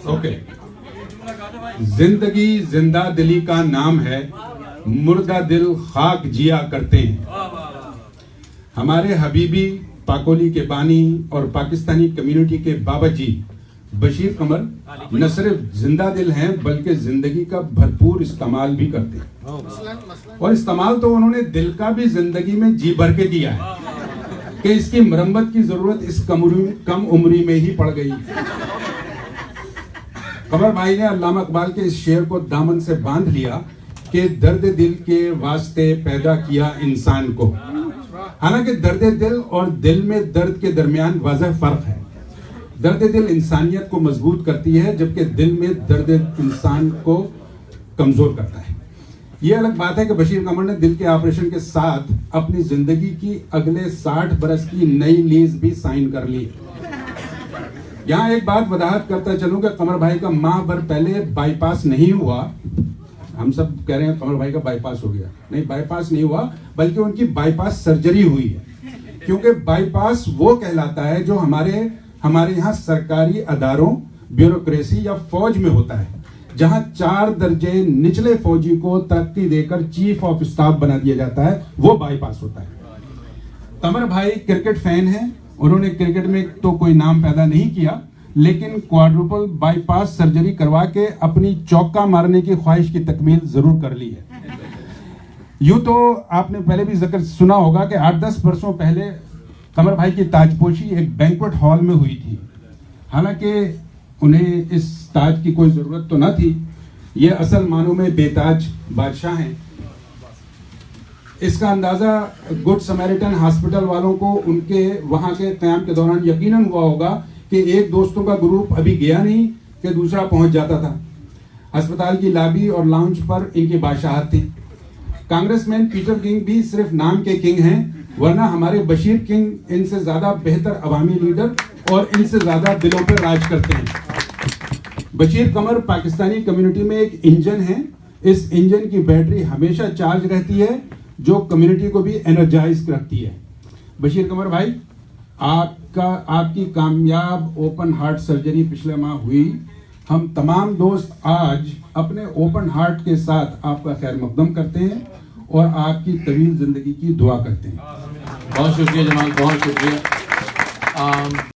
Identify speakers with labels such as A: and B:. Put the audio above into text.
A: Okay. जिंदगी जिंदा दिली का नाम है, मुर्दा दिल खाक जिया करते हैं। हमारे हबीबी पाकोली के बानी और पाकिस्तानी कम्युनिटी के बाबा जी बशीर कमर न सिर्फ जिंदा दिल हैं बल्कि जिंदगी का भरपूर इस्तेमाल भी करते हैं। और इस्तेमाल तो उन्होंने दिल का भी जिंदगी में जी भर के किया है कि इसकी मरम्मत की जरूरत इस कम उम्री में ही पड़ गई। कमर भाई ने अल्लामा इकबाल के इस शेर को दामन से बांध लिया कि दर्द दिल के वास्ते पैदा किया इंसान को। हालांकि दर्द दिल और दिल में दर्द के दरमियान वाज़ह फर्क है। दर्द दिल इंसानियत को मजबूत करती है जबकि दिल में दर्द इंसान को कमजोर करता है। यह अलग बात है कि बशीर कमर ने दिल के ऑपरेशन के साथ अपनी जिंदगी की अगले 60 बरस की नई लीज भी साइन कर ली। यहाँ एक बात वजाहत करता चलूं कि कमर भाई का माह भर पहले बाईपास नहीं हुआ। हम सब कह रहे हैं कमर भाई का बाईपास हो गया, नहीं बाईपास नहीं हुआ बल्कि उनकी बाईपास सर्जरी हुई है। क्योंकि बाईपास वो कहलाता है जो हमारे यहाँ सरकारी अदारों, ब्यूरोक्रेसी या फौज में होता है, जहां 4 दर्जे निचले फौजी को तरक्की देकर चीफ ऑफ स्टाफ बना दिया जाता है, वो बाईपास होता है। कमर भाई क्रिकेट फैन हैं। उन्होंने क्रिकेट में तो कोई नाम पैदा नहीं किया, लेकिन क्वाड्रुपल बाईपास सर्जरी करवा के अपनी चौका मारने की ख्वाहिश की तकमील जरूर कर ली है। यूं तो आपने पहले भी जिक्र सुना होगा कि 8-10 वर्षों पहले कमर भाई की ताजपोशी एक बैंक्वेट हॉल में हुई थी। हालांकि उन्हें इस ताज की कोई जरूरत तो न थी, ये असल मानों में बेताज बादशाह हैं। इसका अंदाजा गुड समैरिटन हॉस्पिटल वालों को उनके वहां के क़याम के दौरान यकीनन हुआ होगा कि एक दोस्तों का ग्रुप अभी गया नहीं कि दूसरा पहुंच जाता था। अस्पताल की लॉबी और लाउंज पर इनकी बादशाहत थी। कांग्रेसमैन पीटर किंग भी सिर्फ नाम के किंग हैं, वरना हमारे बशीर किंग इनसे ज्यादा बेहतर अवामी लीडर और इनसे ज्यादा दिलों पर राज करते हैं। बशीर कमर पाकिस्तानी कम्युनिटी में एक इंजन है। इस इंजन की बैटरी हमेशा चार्ज रहती है, जो कम्युनिटी को भी एनर्जाइज रखती है। बशीर कमर भाई, आपकी कामयाब ओपन हार्ट सर्जरी पिछले माह हुई। हम तमाम दोस्त आज अपने ओपन हार्ट के साथ आपका खैर मकदम करते हैं और आपकी तवील जिंदगी की दुआ करते हैं।
B: बहुत शुक्रिया जमाल, बहुत शुक्रिया।